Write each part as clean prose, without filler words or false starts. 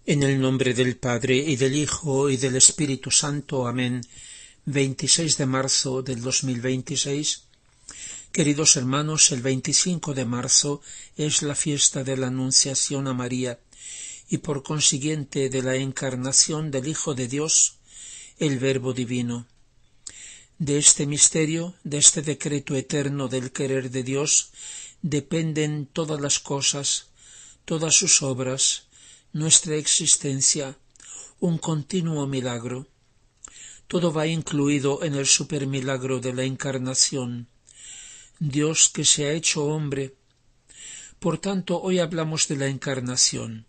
En el nombre del Padre, y del Hijo, y del Espíritu Santo. Amén. 26 de marzo del 2026. Queridos hermanos, el 25 de marzo es la fiesta de la Anunciación a María, y por consiguiente de la encarnación del Hijo de Dios, el Verbo Divino. De este misterio, de este decreto eterno del querer de Dios, dependen todas las cosas, todas sus obras, nuestra existencia, un continuo milagro. Todo va incluido en el supermilagro de la encarnación. Dios que se ha hecho hombre. Por tanto, hoy hablamos de la encarnación.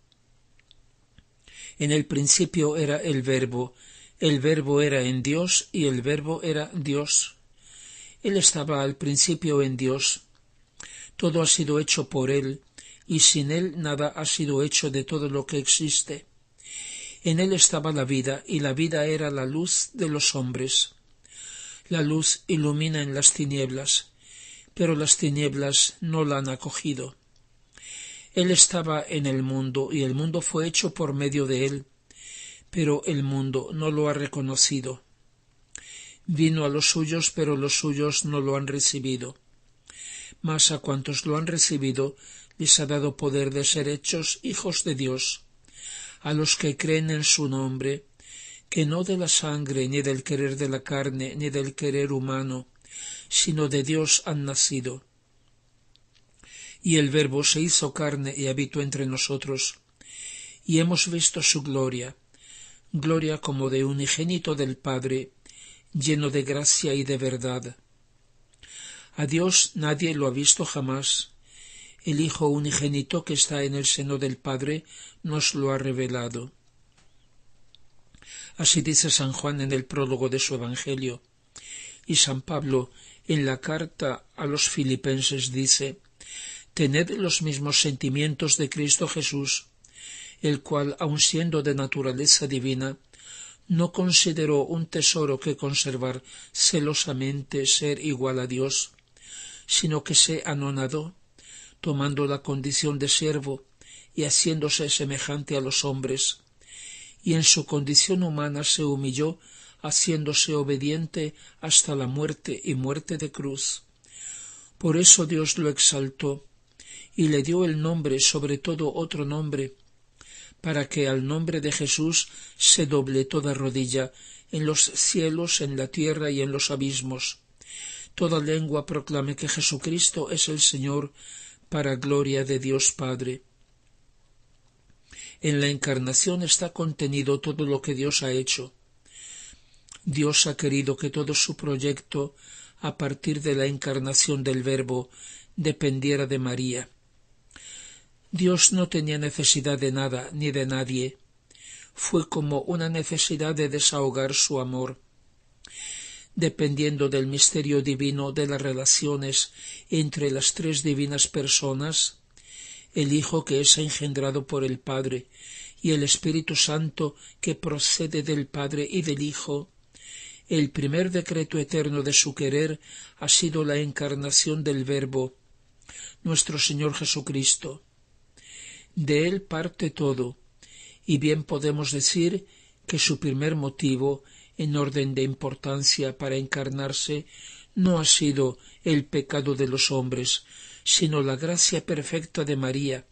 En el principio era el Verbo era en Dios y el Verbo era Dios. Él estaba al principio en Dios. Todo ha sido hecho por Él, y sin Él nada ha sido hecho de todo lo que existe. En Él estaba la vida, y la vida era la luz de los hombres. La luz ilumina en las tinieblas, pero las tinieblas no la han acogido. Él estaba en el mundo, y el mundo fue hecho por medio de Él, pero el mundo no lo ha reconocido. Vino a los suyos, pero los suyos no lo han recibido. Mas a cuantos lo han recibido, les ha dado poder de ser hechos hijos de Dios, a los que creen en su nombre, que no de la sangre, ni del querer de la carne, ni del querer humano, sino de Dios han nacido. Y el Verbo se hizo carne y habitó entre nosotros, y hemos visto su gloria, gloria como de unigénito del Padre, lleno de gracia y de verdad. A Dios nadie lo ha visto jamás. El Hijo unigénito que está en el seno del Padre nos lo ha revelado. Así dice San Juan en el prólogo de su Evangelio. Y San Pablo en la carta a los Filipenses dice: «Tened los mismos sentimientos de Cristo Jesús, el cual, aun siendo de naturaleza divina, no consideró un tesoro que conservar celosamente ser igual a Dios, sino que se anonadó, tomando la condición de siervo y haciéndose semejante a los hombres, y en su condición humana se humilló, haciéndose obediente hasta la muerte y muerte de cruz. Por eso Dios lo exaltó y le dio el nombre sobre todo otro nombre, para que al nombre de Jesús se doble toda rodilla, en los cielos, en la tierra y en los abismos. Toda lengua proclame que Jesucristo es el Señor, para gloria de Dios Padre». En la encarnación está contenido todo lo que Dios ha hecho. Dios ha querido que todo su proyecto, a partir de la encarnación del Verbo, dependiera de María. Dios no tenía necesidad de nada ni de nadie. Fue como una necesidad de desahogar su amor. Dependiendo del misterio divino de las relaciones entre las tres divinas personas, el Hijo que es engendrado por el Padre y el Espíritu Santo que procede del Padre y del Hijo, el primer decreto eterno de su querer ha sido la encarnación del Verbo, nuestro Señor Jesucristo. De Él parte todo, y bien podemos decir que su primer motivo, en orden de importancia para encarnarse, no ha sido el pecado de los hombres, sino la gracia perfecta de María,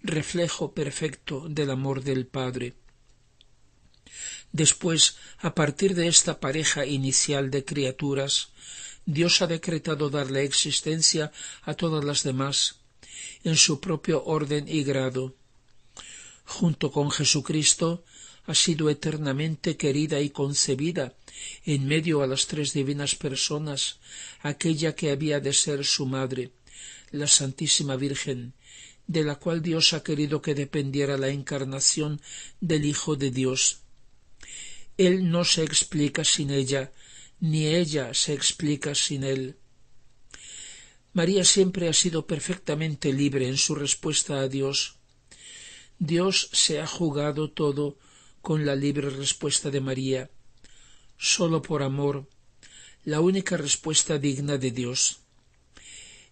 reflejo perfecto del amor del Padre. Después, a partir de esta pareja inicial de criaturas, Dios ha decretado darle existencia a todas las demás, en su propio orden y grado. Junto con Jesucristo, ha sido eternamente querida y concebida, en medio a las tres divinas personas, aquella que había de ser su madre, la Santísima Virgen, de la cual Dios ha querido que dependiera la encarnación del Hijo de Dios. Él no se explica sin ella, ni ella se explica sin él. María siempre ha sido perfectamente libre en su respuesta a Dios. Dios se ha jugado todo con la libre respuesta de María, sólo por amor, la única respuesta digna de Dios.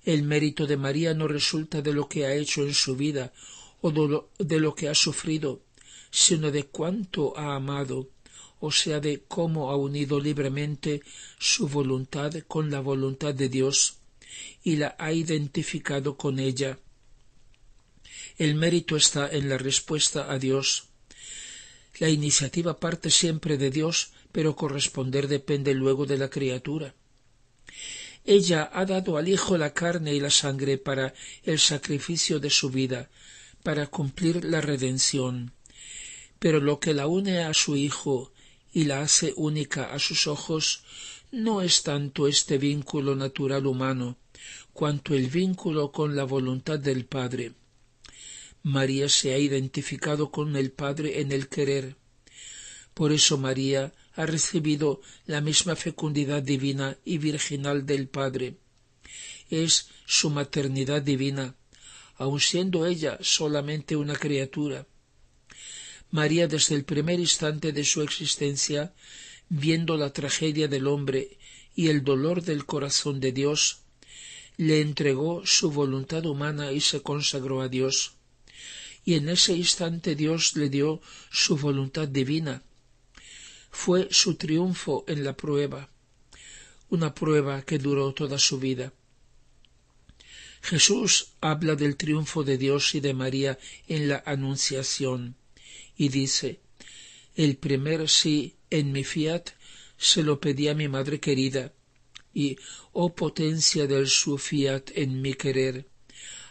El mérito de María no resulta de lo que ha hecho en su vida o de lo que ha sufrido, sino de cuánto ha amado, o sea, de cómo ha unido libremente su voluntad con la voluntad de Dios y la ha identificado con ella. El mérito está en la respuesta a Dios. La iniciativa parte siempre de Dios, pero corresponder depende luego de la criatura. Ella ha dado al Hijo la carne y la sangre para el sacrificio de su vida, para cumplir la redención. Pero lo que la une a su Hijo y la hace única a sus ojos no es tanto este vínculo natural humano, cuanto el vínculo con la voluntad del Padre. María se ha identificado con el Padre en el querer. Por eso María ha recibido la misma fecundidad divina y virginal del Padre. Es su maternidad divina, aun siendo ella solamente una criatura. María, desde el primer instante de su existencia, viendo la tragedia del hombre y el dolor del corazón de Dios, le entregó su voluntad humana y se consagró a Dios. Y en ese instante Dios le dio su voluntad divina. Fue su triunfo en la prueba, una prueba que duró toda su vida. Jesús habla del triunfo de Dios y de María en la Anunciación y dice: el primer sí en mi fiat se lo pedí a mi madre querida, y oh potencia del su fiat en mi querer.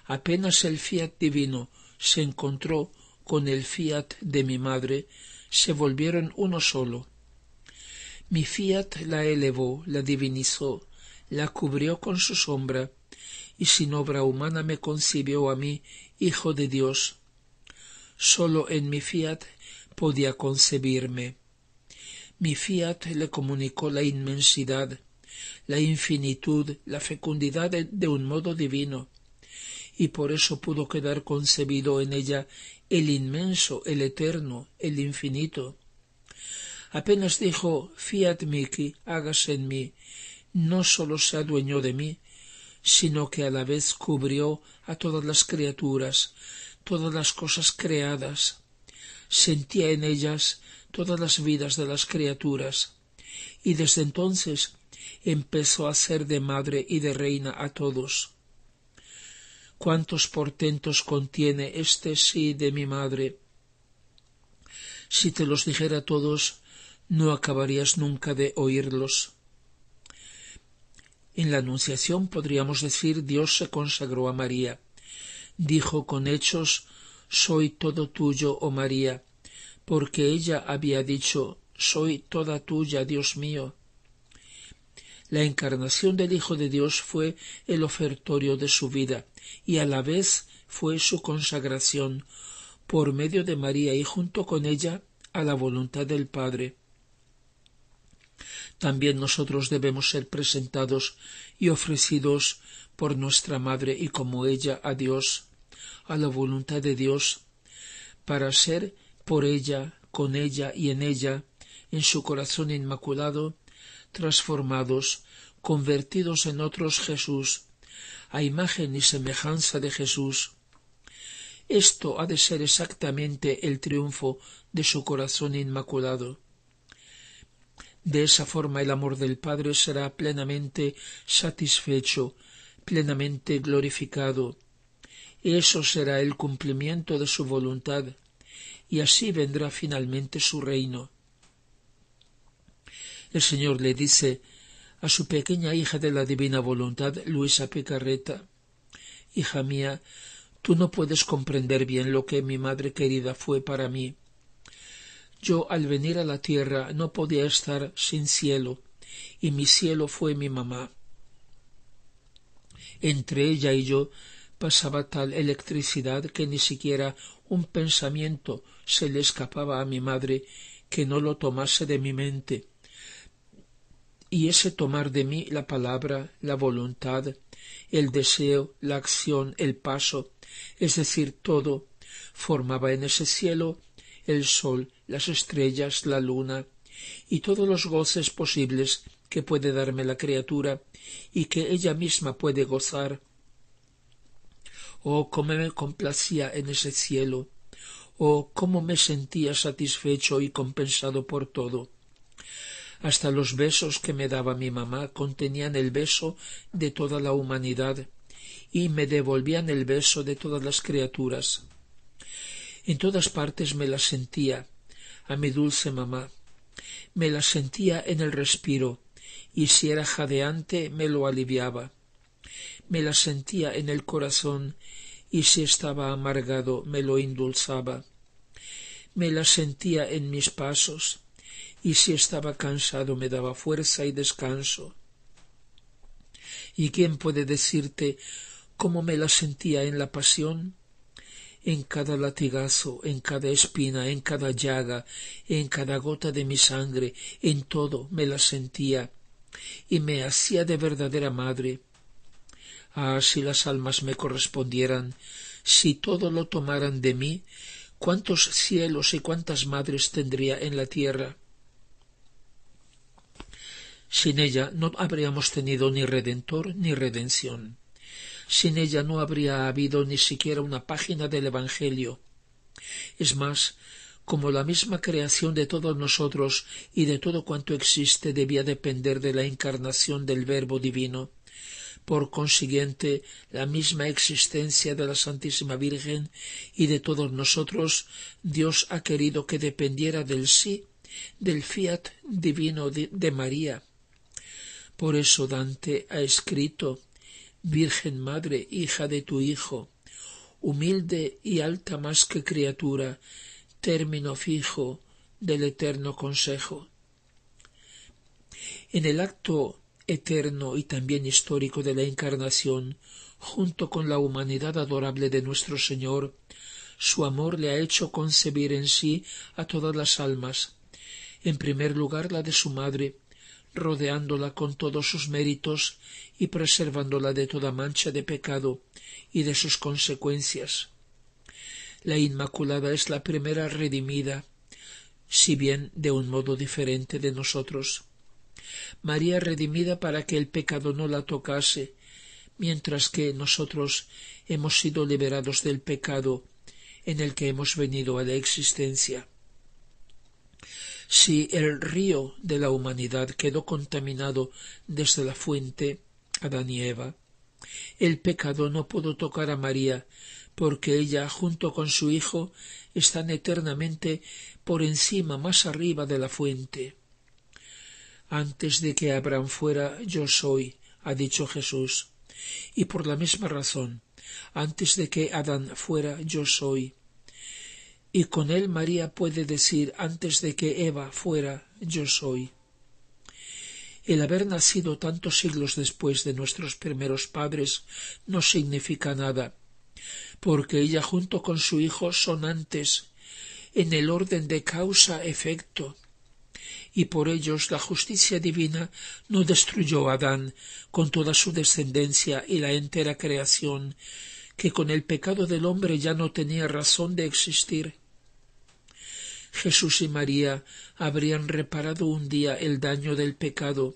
Apenas el fiat divino se encontró con el fiat de mi madre, se volvieron uno solo. Mi fiat la elevó, la divinizó, la cubrió con su sombra, y sin obra humana me concibió a mí, Hijo de Dios. Sólo en mi fiat podía concebirme. Mi fiat le comunicó la inmensidad, la infinitud, la fecundidad de un modo divino, y por eso pudo quedar concebido en ella el inmenso, el eterno, el infinito. Apenas dijo: fiat mihi, hágase en mí, no sólo se adueñó de mí, sino que a la vez cubrió a todas las criaturas, todas las cosas creadas. Sentía en ellas todas las vidas de las criaturas, y desde entonces empezó a ser de madre y de reina a todos. ¿Cuántos portentos contiene este sí de mi madre? Si te los dijera todos, no acabarías nunca de oírlos. En la Anunciación podríamos decir: Dios se consagró a María. Dijo con hechos: soy todo tuyo, oh María, porque ella había dicho: soy toda tuya, Dios mío. La encarnación del Hijo de Dios fue el ofertorio de su vida, y a la vez fue su consagración, por medio de María y junto con ella, a la voluntad del Padre. También nosotros debemos ser presentados y ofrecidos por nuestra Madre y como ella a Dios, a la voluntad de Dios, para ser por ella, con ella y en ella, en su corazón inmaculado, transformados, convertidos en otros Jesús, a imagen y semejanza de Jesús. Esto ha de ser exactamente el triunfo de su corazón inmaculado. De esa forma el amor del Padre será plenamente satisfecho, plenamente glorificado. Eso será el cumplimiento de su voluntad, y así vendrá finalmente su reino. El Señor le dice a su pequeña hija de la divina voluntad, Luisa Picarreta: hija mía, tú no puedes comprender bien lo que mi madre querida fue para mí. Yo al venir a la tierra no podía estar sin cielo, y mi cielo fue mi mamá. Entre ella y yo pasaba tal electricidad que ni siquiera un pensamiento se le escapaba a mi madre que no lo tomase de mi mente. Y ese tomar de mí la palabra, la voluntad, el deseo, la acción, el paso, es decir, todo, formaba en ese cielo el sol, las estrellas, la luna, y todos los goces posibles que puede darme la criatura y que ella misma puede gozar. Oh, cómo me complacía en ese cielo, Oh, cómo me sentía satisfecho y compensado por todo. Hasta los besos que me daba mi mamá contenían el beso de toda la humanidad y me devolvían el beso de todas las criaturas. En todas partes me la sentía, a mi dulce mamá. Me la sentía en el respiro, y si era jadeante me lo aliviaba. Me la sentía en el corazón, y si estaba amargado me lo endulzaba. Me la sentía en mis pasos, y si estaba cansado me daba fuerza y descanso. ¿Y quién puede decirte cómo me la sentía en la pasión? En cada latigazo, en cada espina, en cada llaga, en cada gota de mi sangre, en todo me la sentía, y me hacía de verdadera madre. Ah, si las almas me correspondieran, si todo lo tomaran de mí, cuántos cielos y cuántas madres tendría en la tierra. Sin ella no habríamos tenido ni redentor ni redención. Sin ella no habría habido ni siquiera una página del Evangelio. Es más, como la misma creación de todos nosotros y de todo cuanto existe debía depender de la encarnación del Verbo divino, por consiguiente, la misma existencia de la Santísima Virgen y de todos nosotros, Dios ha querido que dependiera del sí, del fiat divino de María. Por eso Dante ha escrito: Virgen Madre, hija de tu Hijo, humilde y alta más que criatura, término fijo del eterno consejo. En el acto eterno y también histórico de la Encarnación, junto con la humanidad adorable de nuestro Señor, su amor le ha hecho concebir en sí a todas las almas, en primer lugar la de su madre, rodeándola con todos sus méritos y preservándola de toda mancha de pecado y de sus consecuencias. La Inmaculada es la primera redimida, si bien de un modo diferente de nosotros. María redimida para que el pecado no la tocase, mientras que nosotros hemos sido liberados del pecado en el que hemos venido a la existencia. Si el río de la humanidad quedó contaminado desde la fuente, Adán y Eva, el pecado no pudo tocar a María, porque ella, junto con su Hijo, están eternamente por encima, más arriba de la fuente. Antes de que Abraham fuera, yo soy, ha dicho Jesús, y por la misma razón, antes de que Adán fuera, yo soy. Y con él María puede decir: antes de que Eva fuera, yo soy. El haber nacido tantos siglos después de nuestros primeros padres no significa nada, porque ella junto con su Hijo son antes, en el orden de causa-efecto, y por ellos la justicia divina no destruyó a Adán con toda su descendencia y la entera creación, que con el pecado del hombre ya no tenía razón de existir. Jesús y María habrían reparado un día el daño del pecado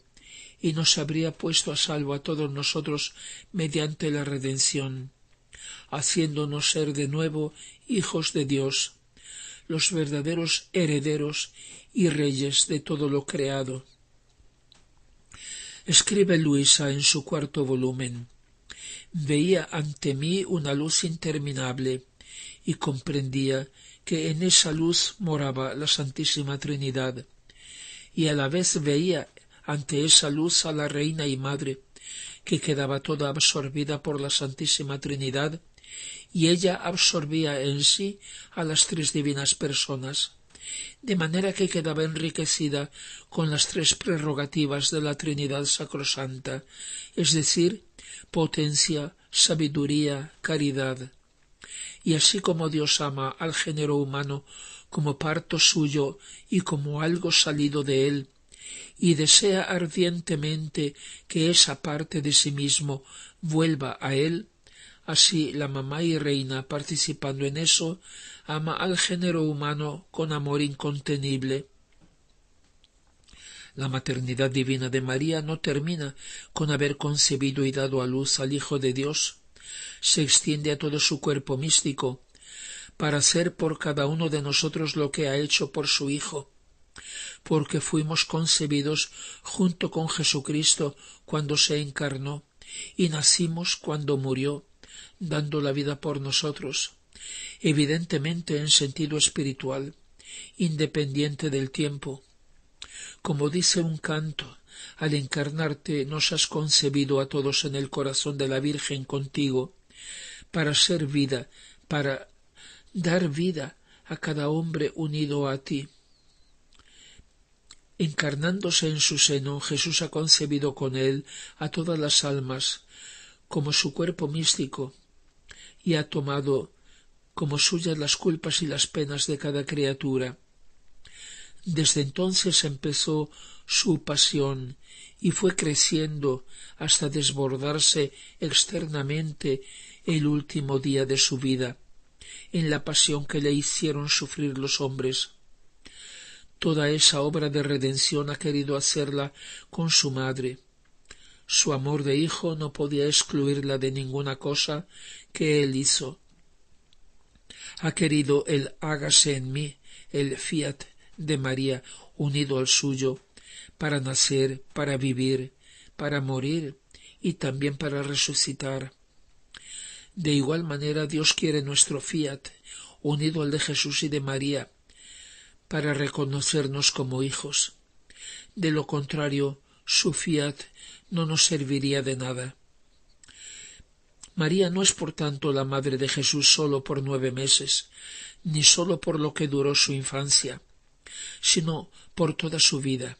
y nos habría puesto a salvo a todos nosotros mediante la redención, haciéndonos ser de nuevo hijos de Dios, los verdaderos herederos y reyes de todo lo creado. Escribe Luisa en su 4º volumen: veía ante mí una luz interminable y comprendía que en esa luz moraba la Santísima Trinidad, y a la vez veía ante esa luz a la Reina y Madre, que quedaba toda absorbida por la Santísima Trinidad, y ella absorbía en sí a las 3 divinas personas, de manera que quedaba enriquecida con las 3 prerrogativas de la Trinidad Sacrosanta, es decir, potencia, sabiduría, caridad. Y así como Dios ama al género humano como parto suyo y como algo salido de él, y desea ardientemente que esa parte de sí mismo vuelva a él, así la mamá y reina, participando en eso, ama al género humano con amor incontenible. La maternidad divina de María no termina con haber concebido y dado a luz al Hijo de Dios, se extiende a todo su cuerpo místico, para hacer por cada uno de nosotros lo que ha hecho por su Hijo, porque fuimos concebidos junto con Jesucristo cuando se encarnó, y nacimos cuando murió, dando la vida por nosotros, evidentemente en sentido espiritual, independiente del tiempo. Como dice un canto, al encarnarte nos has concebido a todos en el corazón de la Virgen contigo, para ser vida, para dar vida a cada hombre unido a ti. Encarnándose en su seno, Jesús ha concebido con él a todas las almas como su cuerpo místico y ha tomado como suyas las culpas y las penas de cada criatura. Desde entonces empezó su pasión y fue creciendo hasta desbordarse externamente el último día de su vida, en la pasión que le hicieron sufrir los hombres. Toda esa obra de redención ha querido hacerla con su madre. Su amor de hijo no podía excluirla de ninguna cosa que él hizo. Ha querido el hágase en mí, el fiat de María unido al suyo, para nacer, para vivir, para morir y también para resucitar. De igual manera Dios quiere nuestro fiat, unido al de Jesús y de María, para reconocernos como hijos. De lo contrario, su fiat no nos serviría de nada. María no es por tanto la madre de Jesús solo por 9 meses, ni solo por lo que duró su infancia, sino por toda su vida.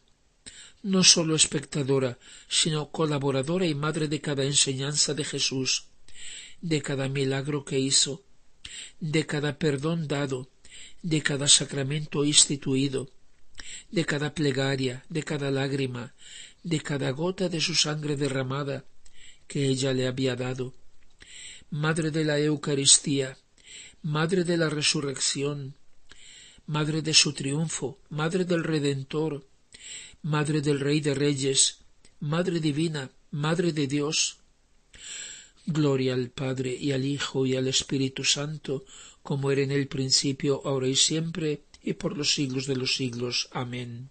No solo espectadora, sino colaboradora y madre de cada enseñanza de Jesús, de cada milagro que hizo, de cada perdón dado, de cada sacramento instituido, de cada plegaria, de cada lágrima, de cada gota de su sangre derramada que ella le había dado. Madre de la Eucaristía, Madre de la Resurrección, Madre de su triunfo, Madre del Redentor, Madre del Rey de Reyes, Madre divina, Madre de Dios. Gloria al Padre y al Hijo y al Espíritu Santo, como era en el principio, ahora y siempre, y por los siglos de los siglos. Amén.